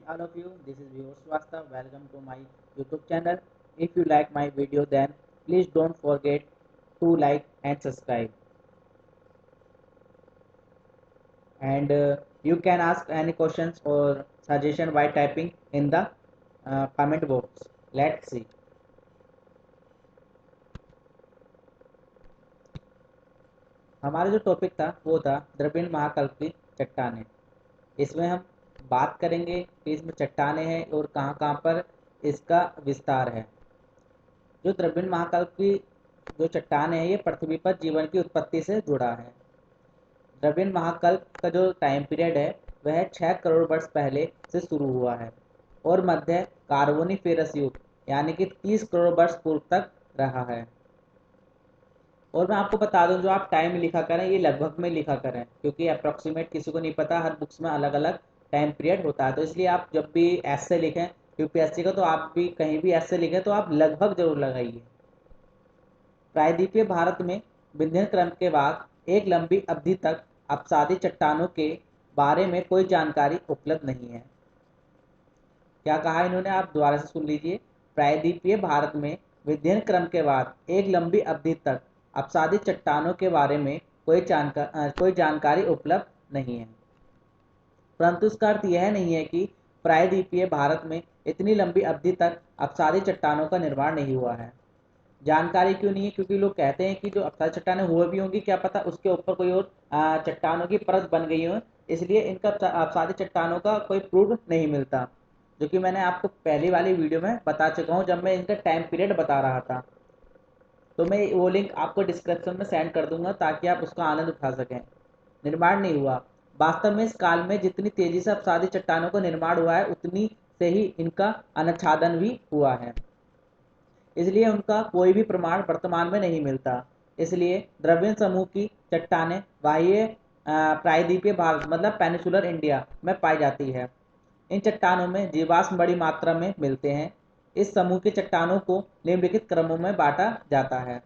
all of you. This is Vivek Swasta. Welcome to my YouTube channel. If you like my video, then please don't forget to like and subscribe. And you can ask any questions or suggestion by typing in the comment box. Let's see. हमारा जो topic था वो था द्रविड़ महाकल्प की चट्टानें। इसमें हम बात करेंगे कि इसमें चट्टानें हैं और कहाँ कहाँ पर इसका विस्तार है। जो द्रविड़ महाकल्प की जो चट्टान है ये पृथ्वी पर जीवन की उत्पत्ति से जुड़ा है। द्रविड़ महाकल्प का जो टाइम पीरियड है वह 6 करोड़ वर्ष पहले से शुरू हुआ है और मध्य कार्बोनिफेरस युग यानी कि 30 करोड़ वर्ष पूर्व तक रहा है। और मैं आपको बता दूं, जो आप टाइम लिखा करें ये लगभग में लिखा करें, क्योंकि अप्रोक्सीमेट किसी को नहीं पता, हर बुक्स में अलग अलग टाइम पीरियड होता है। तो इसलिए आप जब भी ऐसे लिखें यूपीएससी का, तो आप भी कहीं भी ऐसे लिखें तो आप लगभग जरूर लगाइए। प्रायद्वीपीय भारत में विंध्यन क्रम के बाद एक लंबी अवधि तक अपसादी चट्टानों के बारे में कोई जानकारी उपलब्ध नहीं है। क्या कहा इन्होंने, आप दोबारा से सुन लीजिए। प्रायद्वीपीय भारत में विंध्यन क्रम के बाद एक लंबी अवधि तक अपसादी चट्टानों के बारे में कोई जानकारी उपलब्ध नहीं है। परंतु इसका अर्थ यह नहीं है कि प्रायद्वीपीय भारत में इतनी लंबी अवधि तक अपसादी चट्टानों का निर्माण नहीं हुआ है। जानकारी क्यों नहीं है? क्योंकि लोग कहते हैं कि जो अपसादी चट्टानें हुए भी होंगी, क्या पता उसके ऊपर कोई और चट्टानों की परत बन गई हो, इसलिए इनका अपसादी चट्टानों का कोई प्रूफ नहीं मिलता, जो कि मैंने आपको पहली वाली वीडियो में बता चुका हूँ जब मैं इनका टाइम पीरियड बता रहा था। तो मैं वो लिंक आपको डिस्क्रिप्शन में सेंड कर दूंगा ताकि आप उसका आनंद उठा सकें। निर्माण नहीं हुआ। वास्तव में इस काल में जितनी तेजी से अपसादी चट्टानों का निर्माण हुआ है उतनी से ही इनका अनुच्छादन भी हुआ है, इसलिए उनका कोई भी प्रमाण वर्तमान में नहीं मिलता। इसलिए द्रविड़ समूह की चट्टानें बाह्य प्रायद्वीपीय भारत मतलब पेनिसुलर इंडिया में पाई जाती है। इन चट्टानों में जीवाश्म बड़ी मात्रा में मिलते हैं। इस समूह की चट्टानों को निम्नलिखित क्रमों में बांटा जाता है।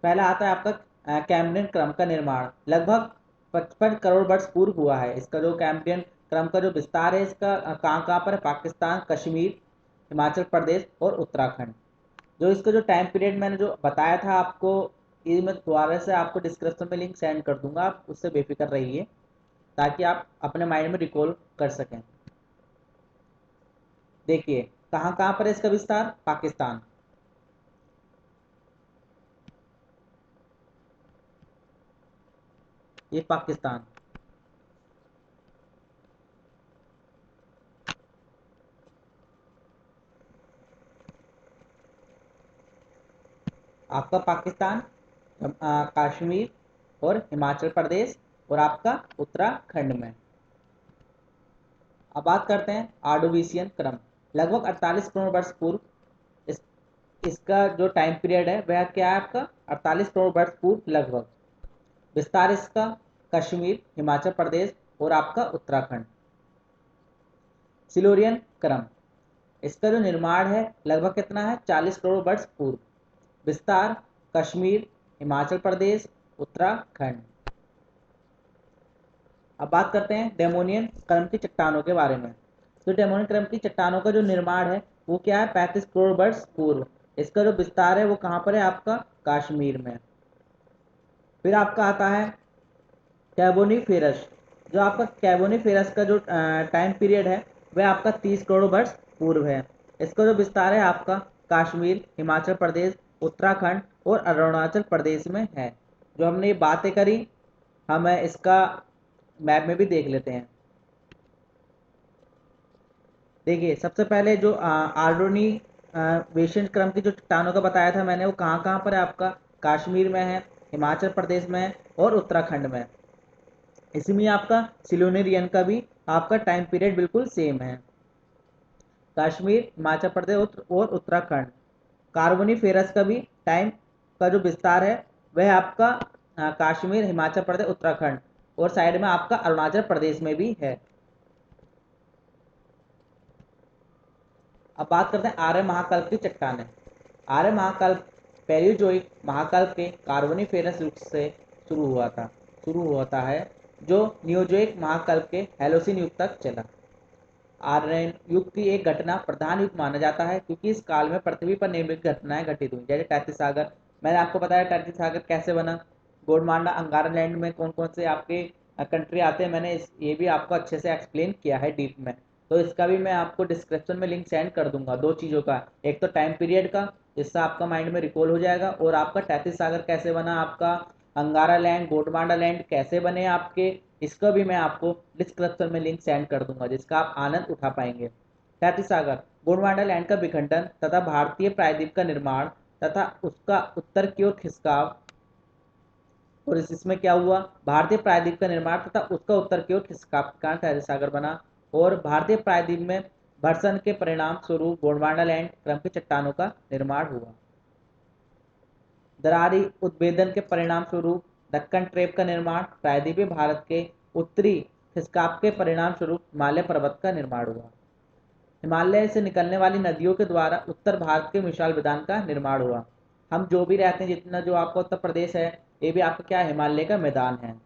पहला आता है आपका कैम्ब्रियन क्रम का निर्माण लगभग 55 करोड़ वर्ष पूर्व हुआ है। इसका जो कैम्ब्रियन क्रम का जो विस्तार है इसका कहाँ कहाँ पर है? पाकिस्तान, कश्मीर, हिमाचल प्रदेश और उत्तराखंड। जो इसका जो टाइम पीरियड मैंने जो बताया था आपको, ये मैं दोबारा से आपको डिस्क्रिप्शन में लिंक सेंड कर दूंगा, आप उससे बेफिक्र रहिए ताकि आप अपने माइंड में रिकॉल कर सकें। देखिए कहाँ कहाँ पर है इसका विस्तार? पाकिस्तान, ये पाकिस्तान, आपका पाकिस्तान, कश्मीर और हिमाचल प्रदेश और आपका उत्तराखंड में। अब बात करते हैं आर्डोविशियन क्रम। लगभग 48 करोड़ वर्ष पूर्व इस इसका जो टाइम पीरियड है वह क्या है आपका? 48 करोड़ वर्ष पूर्व लगभग। विस्तार इसका कश्मीर, हिमाचल प्रदेश और आपका उत्तराखंड। सिल्यूरियन क्रम, इसका जो निर्माण है लगभग कितना है? 40 करोड़ वर्ष पूर्व। विस्तार कश्मीर, हिमाचल प्रदेश, उत्तराखंड। अब बात करते हैं डेमोनियन क्रम की चट्टानों के बारे में। तो डेमोनियन क्रम की चट्टानों का जो निर्माण है वो क्या है? 35 करोड़ वर्ष पूर्व। इसका जो विस्तार है वो कहाँ पर है आपका? कश्मीर में। फिर आपका आता है कैबोनिफेरस। जो आपका कैबोनिफेरस का जो टाइम पीरियड है वह आपका 30 करोड़ वर्ष पूर्व है। इसका जो विस्तार है आपका कश्मीर, हिमाचल प्रदेश, उत्तराखंड और अरुणाचल प्रदेश में है। जो हमने ये बातें करी हम इसका मैप में भी देख लेते हैं। देखिए सबसे पहले जो आर्डोनी वेशन क्रम की जो चट्टानों का बताया था मैंने, वो कहाँ कहाँ पर है आपका? कश्मीर में है, हिमाचल प्रदेश में है और उत्तराखंड में। इसी में आपका सिलोनेरियन का भी आपका टाइम पीरियड बिल्कुल सेम है। कश्मीर, हिमाचल प्रदेश और उत्तराखंड। कार्बोनिफेरस का भी टाइम का जो विस्तार है वह आपका कश्मीर, हिमाचल प्रदेश, उत्तराखंड और साइड में आपका अरुणाचल प्रदेश में भी है। अब बात करते हैं आर्य महाकल्प की चट्टानें। आर्य महाकल्प पैलियोजोइक महाकल्प के कार्बोनिफेरस युग से शुरू होता है, जो नियोजोइक महाकल्प के हैलोसीन युग तक चला। आर्यन युग की एक घटना प्रधान युग माना जाता है, क्योंकि इस काल में पृथ्वी पर निम्नलिखित घटनाएं घटित हुई। जैसे टैथिस सागर, मैंने आपको बताया टैथिस सागर कैसे बना। गोंडवाना अंगारा लैंड में कौन कौन से आपके कंट्री आते हैं, मैंने ये भी आपको अच्छे से एक्सप्लेन किया है डीप में। तो इसका भी मैं आपको डिस्क्रिप्शन में लिंक सेंड कर दूंगा, दो चीज़ों का, एक तो टाइम पीरियड का, जिससे आपका माइंड में रिकॉल हो जाएगा, और आपका टैथिस सागर कैसे बना, आपका अंगारा लैंड, गोंडवाना लैंड कैसे बने आपके, इसका भी मैं आपको डिस्क्रिप्शन में लिंक सेंड कर दूंगा, जिसका आप आनंद उठा पाएंगे। तैतीस सागर, गोंडवाना लैंड का विखंडन तथा भारतीय प्रायद्वीप का निर्माण तथा उसका उत्तर की ओर खिसकाव। और इसमें क्या हुआ, भारतीय प्रायद्वीप का निर्माण तथा उसका उत्तर की ओर खिसकाव के कारण तैतीस सागर बना। और भारतीय प्रायद्वीप में भर्सन के परिणाम स्वरूप गोंडवाना लैंड क्रम की चट्टानों का निर्माण हुआ। दरारी उद्भेदन के परिणाम स्वरूप दक्कन ट्रेप का निर्माण, प्रायद्वीपीय भारत के उत्तरी खिसकाव के परिणाम स्वरूप हिमालय पर्वत का निर्माण हुआ। हिमालय से निकलने वाली नदियों के द्वारा उत्तर भारत के विशाल मैदान का निर्माण हुआ। हम जो भी रहते हैं, जितना जो आपका उत्तर प्रदेश है, ये भी आपका क्या है, हिमालय का मैदान है।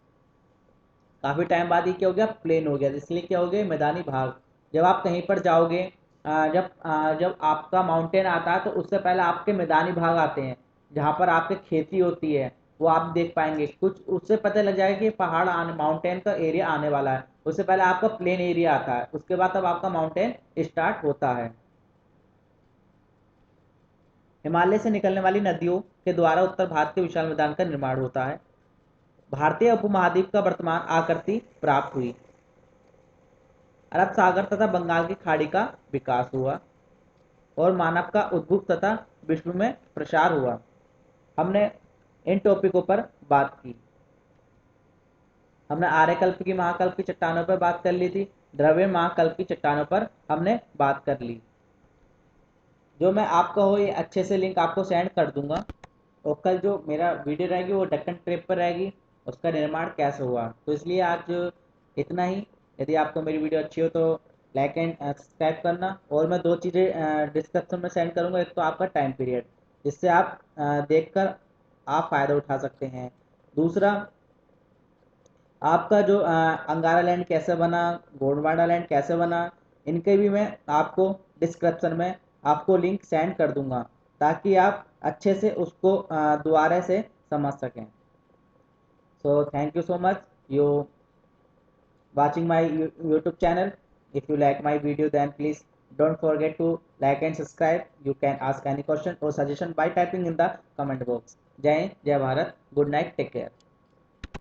काफ़ी टाइम बाद ये क्या हो गया, प्लेन हो गया, इसलिए क्या हो गया, मैदानी भाग। जब आप कहीं पर जाओगे, जब आपका माउंटेन आता है तो उससे पहले आपके मैदानी भाग आते हैं, जहाँ पर आपकी खेती होती है, वो आप देख पाएंगे। कुछ उससे पता लग जाएगा कि पहाड़ आने, माउंटेन का एरिया आने वाला है। उससे पहले आपका प्लेन एरिया आता है, उसके बाद तब आपका माउंटेन स्टार्ट होता है। हिमालय से निकलने वाली नदियों के द्वारा उत्तर भारत के विशाल मैदान का निर्माण होता है। भारतीय उपमहाद्वीप का वर्तमान आकृति प्राप्त हुई। अरब सागर तथा बंगाल की खाड़ी का विकास हुआ और मानव का उद्भव तथा विश्व में प्रसार हुआ। हमने इन टॉपिकों पर बात की। हमने आर्यकल्प की महाकल्प की चट्टानों पर बात कर ली थी, द्रविड़ महाकल्प की चट्टानों पर हमने बात कर ली। जो मैं आपका हो ये अच्छे से लिंक आपको सेंड कर दूंगा। और कल जो मेरा वीडियो रहेगी वो दक्कन ट्रिप पर रहेगी, उसका निर्माण कैसे हुआ। तो इसलिए आज इतना ही। यदि आपको मेरी वीडियो अच्छी हो तो लाइक एंड सब्सक्राइब करना। और मैं दो चीज़ें डिस्क्रिप्शन में सेंड करूँगा, एक तो आपका टाइम पीरियड, जिससे आप देखकर आप फ़ायदा उठा सकते हैं। दूसरा, आपका जो अंगारा लैंड कैसे बना, गोंडवाना लैंड कैसे बना, इनके भी मैं आपको डिस्क्रिप्शन में आपको लिंक सेंड कर दूंगा, ताकि आप अच्छे से उसको दोबारा से समझ सकें। So thank you so much you watching my YouTube channel. If you like my video, then please don't forget to like and subscribe. You can ask any question or suggestion by typing in the comment box. Jai Hind, Jai Bharat. Good night. Take care.